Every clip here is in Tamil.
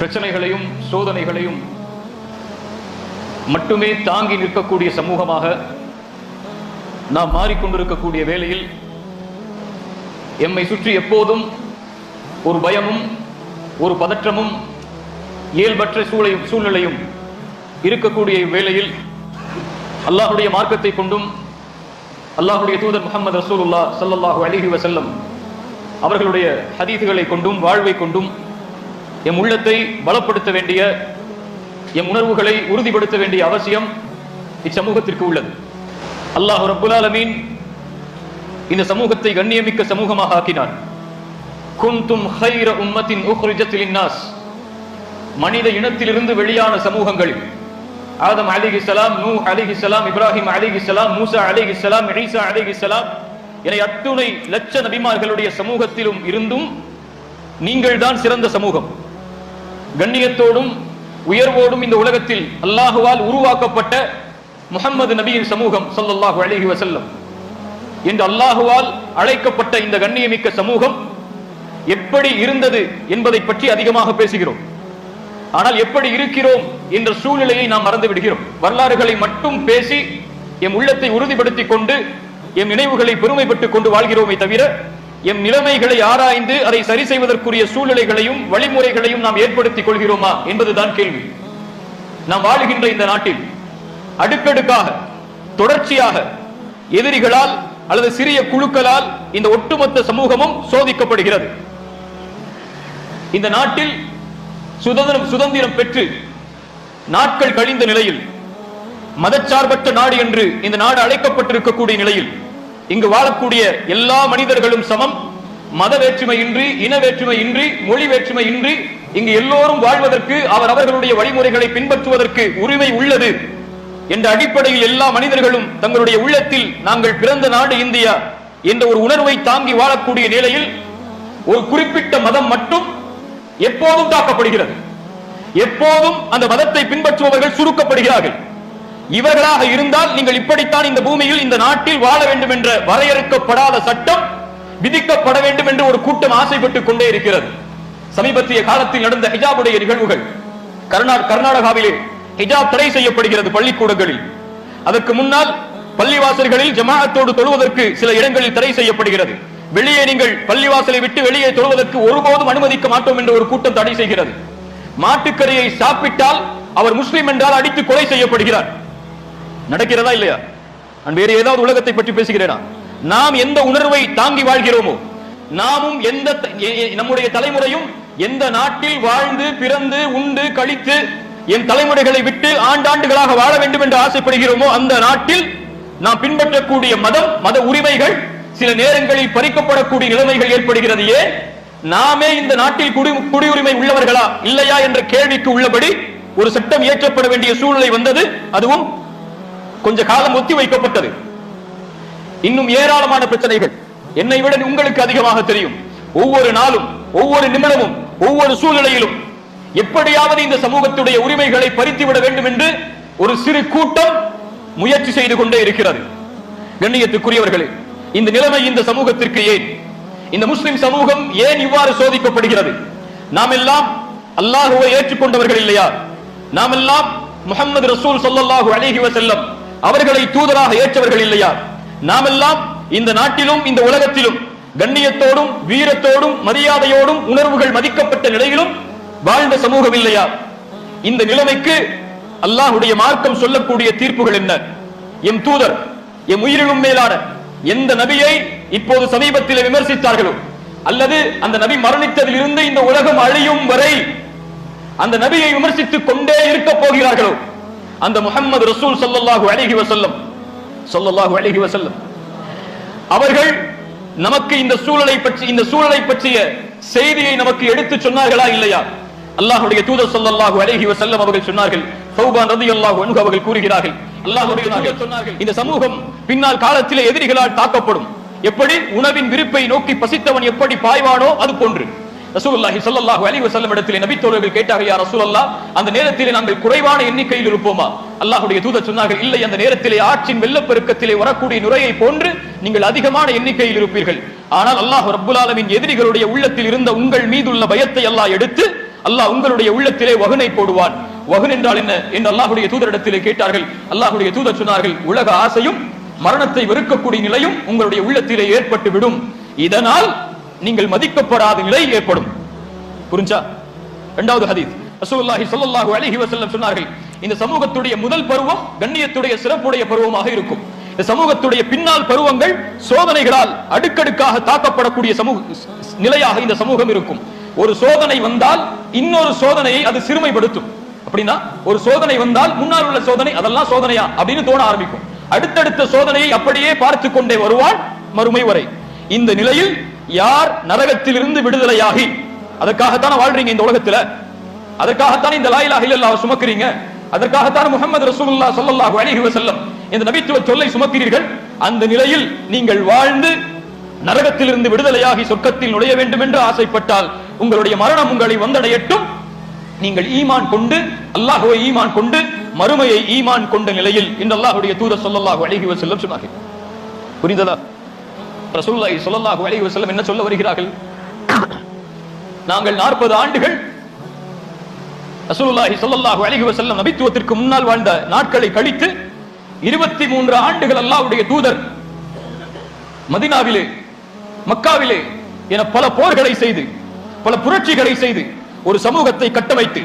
பிரச்சனைகளையும் சோதனைகளையும் மட்டுமே தாங்கி நிற்கக்கூடிய சமூகமாக நாம் மாறிக்கொண்டிருக்கக்கூடிய வேளையில் எம்மை சுற்றி எப்போதும் ஒரு பயமும் ஒரு பதற்றமும் இயல்பற்ற சூழ்நிலையும் இருக்கக்கூடிய வேளையில் அல்லாஹுடைய மார்க்கத்தை கொண்டும் அல்லாஹுடைய தூதர் முஹம்மது ரசூலுல்லாஹ் ஸல்லல்லாஹு அலைஹி வஸல்லம் அவர்களுடைய ஹதீஸ்களை கொண்டும் வாழ்வை கொண்டும் எம் உள்ளத்தை பலப்படுத்த வேண்டிய எம் உணர்வுகளை உறுதிப்படுத்த வேண்டிய அவசியம் இச்சமூகத்திற்கு உள்ளது. அல்லாஹ் ரப்புல் ஆலமீன் இந்த சமூகத்தை கண்ணியமிக்க சமூகமாக ஆக்கினார். குன்தும் கைர உம்மத்தின் உக்ரிஜத் லின்னாஸ், மனித இனத்திலிருந்து வெளியான சமூகங்களில் ஆதம் அலைஹிஸ்ஸலாம், நூஹ் அலைஹிஸ்ஸலாம், இப்ராஹிம் அலைஹிஸ்ஸலாம், மூசா அலைஹிஸ்ஸலாம், ஈசா அலைஹிஸ்ஸலாம் என அத்துணை லட்ச நபிமார்களுடைய சமூகத்திலும் இருந்தும் நீங்கள் தான் சிறந்த சமூகம். கண்ணியத்தோடும் உயர்வோடும் இந்த உலகத்தில் அல்லாஹுவால் உருவாக்கப்பட்ட முஹம்மது நபியின் சமூகம் ஸல்லல்லாஹு அலைஹி வஸல்லம் என்று அல்லாஹுவால் அழைக்கப்பட்ட இந்த கண்ணியமிக்க சமூகம் எப்படி இருந்தது என்பதை பற்றி அதிகமாக பேசுகிறோம். ஆனால் எப்படி இருக்கிறோம் என்ற சூழ்நிலையை நாம் மறந்து விடுகிறோம். வரலாறுகளை மட்டும் பேசி எம் உள்ளத்தை உறுதிப்படுத்திக் கொண்டு எம் நினைவுகளை பெருமைப்பட்டுக் கொண்டு வாழ்கிறோமே தவிர எம் நிலைமைகளை ஆராய்ந்து அதை சரி செய்வதற்குரிய சூழ்நிலைகளையும் வழிமுறைகளையும் நாம் ஏற்படுத்திக் கொள்கிறோமா என்பதுதான் கேள்வி. நாம் வாழுகின்ற இந்த நாட்டில் அடுக்கடுக்காக தொடர்ச்சியாக எதிரிகளால் அல்லது சிறிய குழுக்களால் இந்த ஒட்டுமொத்த சமூகமும் சோதிக்கப்படுகிறது. இந்த நாட்டில் சுதந்திரம் பெற்று நாட்கள் கழிந்த நிலையில் மதச்சார்பற்ற நாடு என்று இந்த நாடு அழைக்கப்பட்டிருக்கக்கூடிய நிலையில் இங்கு வாழக்கூடிய எல்லா மனிதர்களும் சமம், மத வேற்றுமையின்றி, இன வேற்றுமையின்றி, மொழி வேற்றுமையின்றி இங்கு எல்லோரும் வாழ்வதற்கு அவர்களுடைய வழிமுறைகளை பின்பற்றுவதற்கு உரிமை உள்ளது என்ற அடிப்படையில் எல்லா மனிதர்களும் தங்களுடைய உள்ளத்தில் நாங்கள் பிறந்த நாடு இந்தியா என்ற ஒரு உணர்வை தாங்கி வாழக்கூடிய நிலையில் ஒரு குறிப்பிட்ட மதம் மட்டும் எப்போதும் தாக்கப்படுகிறது. எப்போதும் அந்த மதத்தை பின்பற்றுபவர்கள் சுருக்கப்படுகிறார்கள். இவர்களாக இருந்தால் நீங்கள் இப்படித்தான் இந்த பூமியில் இந்த நாட்டில் வாழ வேண்டும் என்ற வரையறுக்கப்படாத சட்டம் விதிக்கப்பட வேண்டும் என்று ஒரு கூட்டம் ஆசைப்பட்டுக் கொண்டே இருக்கிறது. சமீபத்திய காலத்தில் நடந்த ஹிஜாபுடைய நிகழ்வுகள், கர்நாடகாவிலே ஹிஜாப் தடை செய்யப்படுகிறது பள்ளிக்கூடங்களில். அதற்கு முன்னால் பள்ளிவாசல்களில் ஜமாஅத்தோடு தொழுவதற்கு சில இடங்களில் தடை செய்யப்படுகிறது. வெளியே நீங்கள் பள்ளிவாசலை விட்டு வெளியே தொழுவதற்கு ஒருபோதும் அனுமதிக்க மாட்டோம் என்று ஒரு கூட்டம் தடை செய்கிறது. மாட்டுக்கறியை சாப்பிட்டால் அவர் முஸ்லிம் என்றால் அடித்து கொலை செய்யப்படுகிறார். நடக்கிறதா இல்லையா? நான் வேறு ஏதாவது உலகத்தை பற்றி பேசுகிறேனா? நாம் எந்த உணர்வை தாங்கி வாழ்கிறோமோ, நாமும் நம்முடைய தலைமுறையும் எந்த நாட்டில் வாழ்ந்து பிறந்து உண்டு கழித்து என் தலைமுறைகளை விட்டு ஆண்டாண்டுகளாக வாழ வேண்டும் என்று ஆசைப்படுகிறோமோ அந்த நாட்டில் நாம் பின்பற்றக்கூடிய மதம், மத உரிமைகள் சில நேரங்களில் பறிக்கப்படக்கூடிய நிலைமைகள் ஏற்படுகிறது. ஏன்? நாமே இந்த நாட்டில் குடியுரிமை உள்ளவர்களா இல்லையா என்ற கேள்விக்கு உள்ளபடி ஒரு சட்டம் இயற்றப்பட வேண்டிய சூழ்நிலை வந்தது. அதுவும் கொஞ்ச காலம் ஒத்தி வைக்கப்பட்டது. இன்னும் ஏராளமான பிரச்சனைகள் என்னை விட உங்களுக்கு அதிகமாக தெரியும். ஒவ்வொரு நாளும், ஒவ்வொரு நிமிடமும், ஒவ்வொரு சூழ்நிலையிலும் எப்படியாவது இந்த சமூகத்துடைய உரிமைகளை பறித்துவிட வேண்டும் என்று ஒரு சிறு கூட்டம் முயற்சி செய்து கொண்டே இருக்கிறது. கண்ணியத்துக்குரியவர்களே, இந்த நிலைமை இந்த சமூகத்திற்கு ஏன்? இந்த முஸ்லிம் சமூகம் ஏன் இவ்வாறு சோதிக்கப்படுகிறது? நாம் எல்லாம் அல்லாஹ்வை ஏற்றுக்கொண்டவர்கள் இல்லையா? நாம் எல்லாம் முஹம்மது ரசூல் ஸல்லல்லாஹு அலைஹி வஸல்லம் அவர்களை தூதராக ஏற்றவர்கள் இல்லையா? நாம் எல்லாம் இந்த நாட்டிலும் இந்த உலகத்திலும் கண்ணியத்தோடும் வீரத்தோடும் மரியாதையோடும் உணர்வுகள் மதிக்கப்பட்ட நிலையிலும் வாழ்ந்த சமூகம் இல்லையா? இந்த நிலைமைக்கு அல்லாஹ்வுடைய மார்க்கம் சொல்லக்கூடிய தீர்ப்புகள் என்ன? எம் தூதர், எம் உயிரினும் மேலான எந்த நபியை இப்போது சமீபத்தில் விமர்சித்தார்களோ அல்லது அந்த நபி மரணித்ததில் இருந்து இந்த உலகம் அழியும் வரை அந்த நபியை விமர்சித்துக் கொண்டே இருக்க போகிறார்களோ அந்த முஹம்மது ரசூல் ஸல்லல்லாஹு அலைஹி வஸல்லம் அவர்கள் நமக்கு இந்த சூழலை பற்றிய செய்தியை நமக்கு எடுத்து சொன்னார்களா இல்லையா? அல்லாஹ்வுடைய தூதர் ஸல்லல்லாஹு அலைஹி வஸல்லம் அவர்கள் சொன்னார்கள். சௌபான் ரலியல்லாஹு அன்ஹு அவர்கள் கூறுகிறார்கள், அல்லாஹ்வுடைய தூதர் சொன்னார்கள், இந்த சமூகம் பின்னால் காலத்திலே எதிரிகளால் தாக்கப்படும். எப்படி உணவின் விருப்பை நோக்கி பசித்தவன் எப்படி பாய்வானோ அது போன்று. ரசூலுல்லாஹி ஸல்லல்லாஹு அலைஹி வஸல்லம் இடத்திலே நபி தோழர்கள் கேட்டார்கள், யா ரசூலல்லாஹ், அந்த நேரத்திலே நாங்கள் குறைவான எண்ணிக்கையில் இருப்போமா? அல்லாஹ்வுடைய தூதர் சொன்னார்கள், இல்லை, அந்த நேரத்திலே ஆற்றின் வெள்ளப்பெருக்கத்திலே வரக்கூடிய நுரையை போன்று நீங்கள் அதிகமான எண்ணிக்கையில் இருப்பீர்கள். ஆனால் அல்லாஹ் ரப்புல் ஆலமீன் எதிரிகளுடைய உள்ளத்தில் இருந்த உங்கள் மீதுள்ள பயத்தை அல்லாஹ் எடுத்து அல்லாஹ் உங்களுடைய உள்ளத்திலே வகுனை போடுவான். வகுன் என்றால் என்ன என்று அல்லாஹ்வுடைய தூதரிடத்திலே கேட்டார்கள். அல்லாஹ்வுடைய தூதர் சொன்னார்கள், உலக ஆசையும் மரணத்தை வெறுக்கக்கூடிய நிலையும் உங்களுடைய உள்ளத்திலே ஏற்பட்டு விடும். இதனால் நீங்கள் மதிக்கப்படாத நிலை ஏற்படும். புரிஞ்சா? இரண்டாவது ஹதீஸ், ரசூலுல்லாஹி ஸல்லல்லாஹு அலைஹி வஸல்லம் சொன்னார்கள், இந்த சமூகத்துடைய முதல் பருவம் கண்ணியத்துடைய சிறப்புடைய பருவமாக இருக்கும். இந்த சமூகத்துடைய பின்னால் பருவங்கள் சோதனைகளால் அடுக்கடுக்காக தாக்கப்படக்கூடிய நிலையாக இந்த சமூகம் இருக்கும். ஒரு சோதனை வந்தால் இன்னொரு சோதனையை அது சிறுமைப்படுத்தும். அப்படின்னா ஒரு சோதனை வந்தால் முன்னால் உள்ள சோதனை அதெல்லாம் சோதனையா அப்படின்னு தோண ஆரம்பிக்கும். அடுத்தடுத்த சோதனையை அப்படியே பார்த்து கொண்டே வருவான் மறுமை வரை. இந்த நிலையில் யார் நரகத்திலிருந்து விடுதலையாகி, அதற்காகத்தான வாழ்றீங்க இந்த உலகத்துல, அதற்காகத்தான் இந்த லா இலாஹ இல்லல்லாஹ் சுமக்கிறீங்க, அதற்காகத்தான் முஹம்மது ரசூலுல்லாஹ் ஸல்லல்லாஹு அலைஹி வஸல்லம் இந்த நபித்துவ சொல்லை சுமக்கிறீர்கள். அந்த நிலையில் நீங்கள் வாழ்ந்து நரகத்திலிருந்து விடுதலையாகி சொர்க்கத்தில் நுழைய வேண்டும் என்று ஆசைப்பட்டால் உங்களுடைய மரணம் உங்களை வந்தடையட்டும். நீங்கள் ஈமான் கொண்டு, அல்லாஹ்வை ஈமான் கொண்டு, மறுமையை ஈமான் கொண்ட நிலையில் இந்த அல்லாஹ்வுடைய தூதர் ஸல்லல்லாஹு அலைஹி வஸல்லம் சொன்னார்கள். புரிந்ததா? ரசூலுல்லாஹி ஸல்லல்லாஹு அலைஹி வஸல்லம் என்ன சொல்ல வருகிறார்கள்? நாங்கள் 40 ஆண்டுகள் ரசூலுல்லாஹி ஸல்லல்லாஹு அலைஹி வஸல்லம் நபித்துவத்திற்கு முன்னால் வாழ்ந்த நாட்களை கழித்து 23 ஆண்டுகள் அல்லாஹ்வுடைய தூதர் மதீனாவிலே, மக்காவிலே என பல போர்களை செய்து, பல புரட்சிகளை செய்து ஒரு சமூகத்தை கட்டமைத்து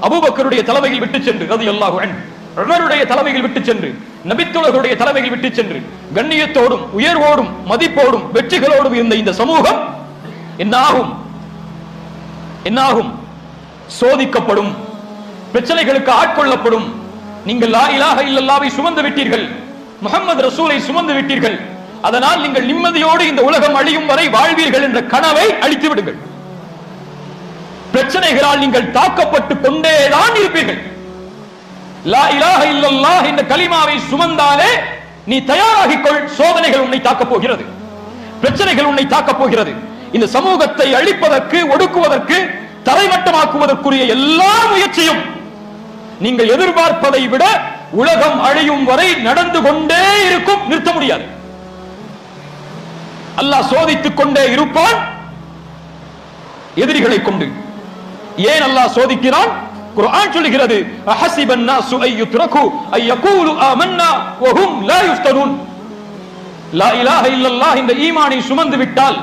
அபூபக்கருடைய தலைமையில் விட்டு சென்று, ரலியல்லாஹு அன்ஹு, உமருடைய தலைமையில் விட்டு சென்று, நபித்தோழர்களுடைய தலைமையில் விட்டு சென்று கண்ணியத்தோடும் உயர்வோடும் மதிப்போடும் வெற்றிகளோடும் இருந்த இந்த சமூகம் என்னாகும்? சோதிக்கப்படும், பிரச்சனைகளுக்கு ஆட்கொள்ளப்படும். நீங்கள் லா இலாஹ இல்லல்லாஹ்வை சுமந்து விட்டீர்கள், முஹம்மது ரசூலை சுமந்து விட்டீர்கள், அதனால் நீங்கள் நிம்மதியோடு இந்த உலகம் அழியும் வரை வாழ்வீர்கள் என்ற கனவை அழித்து விடுங்கள். பிரச்சனைகளால் நீங்கள் தாக்கப்பட்டு கொண்டேதான் இருப்பீர்கள். லா இலாஹ இல்லல்லாஹ் என்ற கலிமாவை சுமந்தாலே நீ தயாராகிக்கொள். சோதனைகள் உன்னை தாக்கப் போகிறது, பிரச்சனைகள் உன்னை தாக்கப் போகிறது. இந்த சமூகத்தை அழிப்பதற்கு, ஒடுக்குவதற்கு, தரைமட்டமாக்குவதற்குரிய எல்லா முயற்சியும் நீங்கள் எதிர்பார்ப்பதை விட உலகம் அழியும் வரை நடந்து கொண்டே இருக்கும், நிறுத்த முடியாது. அல்லாஹ் சோதித்துக் கொண்டே இருப்பான் எதிரிகளை கொண்டு. ஏன் அல்லாஹ் சோதிக்கிறான்? குர்ஆன் சொல்கிறது, அஹஸிபன் நாஸு அய்யுத்ரகு அய்யகூலு ஆமன்னா வஹும் லா யுஃப்தனூன். லா இலாஹ இல்லல்லாஹ் இந்த ஈமானை சுமந்து விட்டால்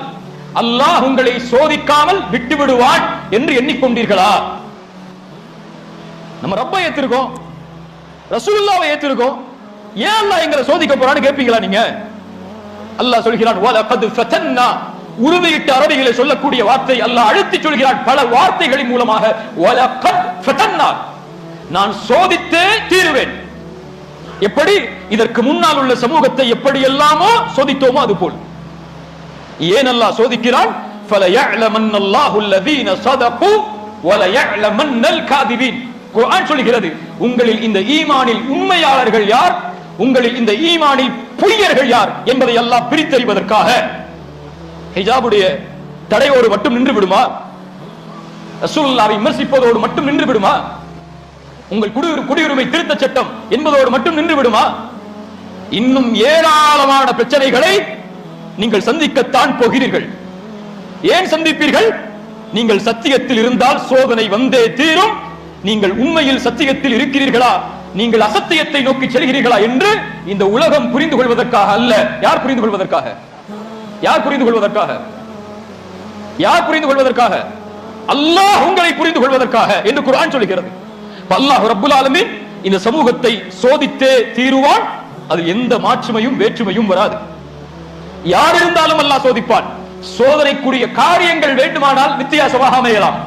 அல்லாஹ் உங்களை சோதிக்காமல் விட்டு விடுவான் என்று எண்ணிக்கொண்டீர்களா? நம்ம ரப்பை ஏத்திருக்கோம், ரசூலுல்லாஹ்வை ஏத்திருக்கோம், ஏன் அல்லாஹ் எங்களை சோதிக்க போறான்னு கேட்பீங்களா நீங்க? அல்லாஹ் சொல்கிறான், வலகத் ஃபதன்னா. உறுதியிட்ட அரபிகளை சொல்லக்கூடிய வார்த்தை அல்லாஹ் அழுத்தி சொல்கிறான் பல வார்த்தைகளின் மூலமாக. வலகத் ஃபதன்னா, நான் சோதித்தே தீருவேன். எப்படி? இதற்கு முன்னால் உள்ள சமூகத்தை எப்படி எல்லாமோ சோதித்தோமோ அதுபோல். ஏன் அல்லாஹ் சோதிக்கிறான்? ஃபலயஅலமன்னல்லாஹு அல்லதீன ஸதகு வலயஅலமன்னல் காதிபீன். குர்ஆன் சொல்கிறது, உங்களில் இந்த ஈமானில் உண்மையாளர்கள் யார், உங்களில் இந்த ஈமானில் பொய்யர்கள் யார் என்பதை அல்லாஹ் பிரித்தறிவதற்காக. ஹிஜாபுடைய தடையோடு மட்டும் நின்று விடுமா? ரசூலுல்லாஹ்வை விமர்சிப்பதோடு மட்டும் நின்று விடுமா? உங்கள் குடியுரிமை திருத்த சட்டம் என்பதோடு மட்டும் நின்று விடுமா? இன்னும் ஏராளமான பிரச்சனைகளை நீங்கள் சந்திக்கத்தான் போகிறீர்கள். ஏன் சந்திப்பீர்கள்? நீங்கள் சத்தியத்தில் இருந்தால் சோதனை வந்தே தீரும். நீங்கள் உண்மையில் சத்தியத்தில் இருக்கிறீர்களா, நீங்கள் அசத்தியத்தை நோக்கி செல்கிறீர்களா என்று இந்த உலகம் புரிந்து கொள்வதற்காக அல்ல. யார் புரிந்து கொள்வதற்காக? யார் புரிந்து கொள்வதற்காக? யார் புரிந்து கொள்வதற்காக? அல்லாஹ் உங்களை புரிந்து கொள்வதற்காக என்று குர்ஆன் சொல்கிறது. அல்லாஹ் ரப்புல் ஆலமீன் இந்த சமூகத்தை சோதித்தே தீருவான். அது எந்த மாற்றுமையும் வேற்றுமையும் வராது. யார் இருந்தாலும் அல்லாஹ் சோதிப்பான். சோதனைக்குரிய காரியங்கள் வேண்டுமானால் வித்தியாசமாக அமையலாம்,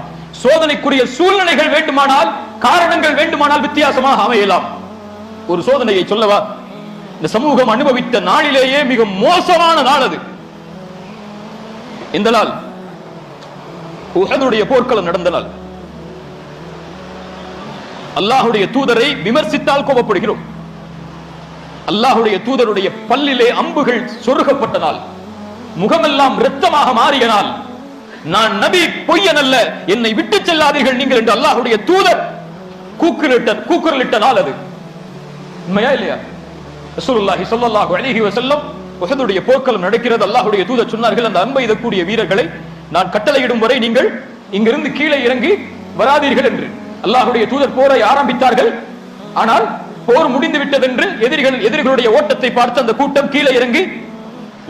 சோதனைக்குரிய சூழ்நிலைகள் வேண்டுமானால், காரணங்கள் வேண்டுமானால் வித்தியாசமாக அமையலாம். ஒரு சோதனையை சொல்லவா? இந்த சமூகம் அனுபவித்த நாளிலேயே மிக மோசமான நாள் அது. இந்த நாள் உஹதுடைய போர்க்களம் நடந்த நாள். அல்லாஹ்வுடைய தூதரை விமர்சித்தால் கோபப்படுகிறோம். அல்லாஹ்வுடைய தூதருடைய பல்லிலே அம்புகள் சொருகப்பட்ட நாள், முகமெல்லாம் இரத்தமாக மாறிய நாள். நான் நபி, பொய்யன் அல்ல, என்னை விட்டு செல்லாதீர்கள் நீங்கள் என்று அல்லாஹ்வுடைய தூதர் கூக்குரலிட்ட நாள் அது. உண்மையா இல்லையா? ரசூலுல்லாஹி ஸல்லல்லாஹு அலைஹி வஸல்லம் உஹதுடைய போர்க்களம் நடக்கிறது. அல்லாஹ்வுடைய தூதர் சொன்னார்கள், அந்த அம்பை எய்தக்கூடிய வீரர்களை நான் கட்டளையிடும் வரை நீங்கள் இங்கிருந்து கீழே இறங்கி வராதீர்கள் என்று. அல்லாஹ்வுடைய தூதர் போரை ஆரம்பித்தார்கள். ஆனால் போர் முடிந்து விட்டதென்று எதிரிகளுடைய ஓட்டத்தை பார்த்து அந்த கூட்டம் கீழே இறங்கி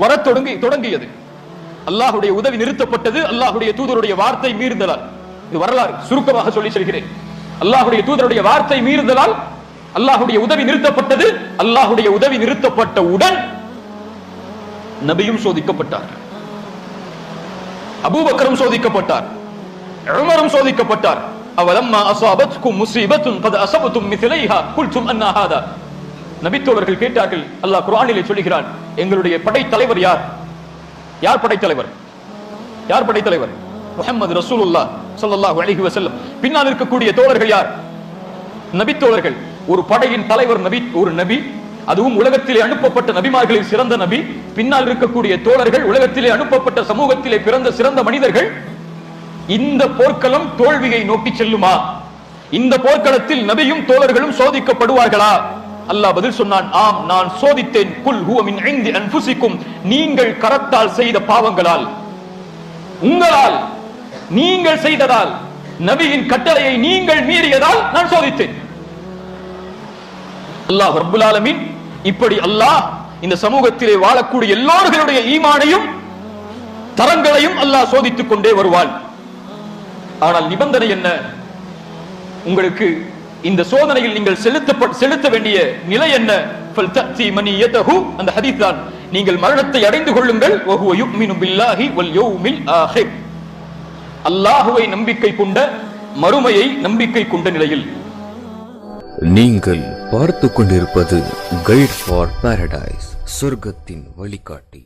வர தொடங்கியது. அல்லாஹ்வுடைய உதவி நிறுத்தப்பட்டது அல்லாஹ்வுடைய தூதருடைய வார்த்தை மீறுதலால். இது வரலாறு, சுருக்கமாக சொல்லி செல்கிறேன். அல்லாஹ்வுடைய தூதருடைய வார்த்தை மீறுதலால் அல்லாஹ்வுடைய உதவி நிறுத்தப்பட்டது. அல்லாஹ்வுடைய உதவி நிறுத்தப்பட்டவுடன் நபியும் சோதிக்கப்பட்டார், அபூபக்கரும் சோதிக்கப்பட்டார், உமரும் சோதிக்கப்பட்டார். அவலம்மா அஸாபத்கும் முஸீபத்துன் கத் அஸபதும் மிஸ்லைஹா குல்தும் அன்னா ஹாதா. நபித்தோழர்கள் கேட்டார்கள். அல்லாஹ் குர்ஆனிலே சொல்கிறான், எங்களுடைய படைத்தலைவர் யார்? யார் படைத்தலைவர்? யார் படைத்தலைவர்? முஹம்மது ரசூலுல்லாஹ் ஸல்லல்லாஹு அலைஹி வஸல்லம். பின்னால் இருக்கக்கூடிய தோழர்கள் யார்? நபித்தோழர்கள். ஒரு படையின் தலைவர் நபி, ஒரு நபி, அதுவும் உலகத்திலே அனுப்பப்பட்ட நபிமார்களில் சிறந்த நபி. பின்னால் இருக்கக்கூடிய தோழர்கள் உலகத்திலே அனுப்பப்பட்ட சமூகத்திலே பிறந்த சிறந்த மனிதர்கள். இந்த போர்க்களம் தோல்வியை நோக்கி செல்லுமா? இந்த போர்க்களத்தில் நபியும் தோழர்களும் சோதிக்கப்படுவார்களா? அல்லாஹ் பதில் சொன்னான், ஆம், நான் சோதித்தேன். குல் ஹுவ மின் இன்தி அன்ஃபுசிக்கும், நீங்கள் கரத்தால் செய்த பாவங்களால், உங்களால், நீங்கள் செய்ததால், நபியின் கட்டளையை நீங்கள் மீறியதால் நான் சோதித்தேன். அல்லாஹ் ரப்புல் ஆலமீன் இப்படி அல்லாஹ் இந்த சமூகத்திலே வாழக்கூடிய எல்லோர்களுடைய ஈமானையும் தரங்களையும் அல்லாஹ் சோதித்துக் கொண்டே வருவான். ஆனால் நிபந்தனை என்ன? உங்களுக்கு இந்த சோதனையில் நீங்கள் செலுத்த வேண்டிய நிலை என்ன? ஃபல்தத்தி மனியதஹு, அந்த ஹதீஸ் தான், நீங்கள் மரணத்தை அடைந்து கொள்ளுங்கள். வஹுவ யுமினு பில்லாஹி வல் யௌமில் ஆஹிர், அல்லாஹ்வை நம்பிக்கை கொண்ட, மறுமையை நம்பிக்கை கொண்ட நிலையில். நீங்கள் பார்த்து கொண்டிருப்பது கைட் ஃபார் பாரடைஸ், சொர்க்கத்தின் வழிகாட்டி.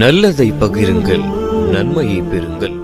நல்லதை பகிருங்கள், நன்மையை பெறுங்கள்.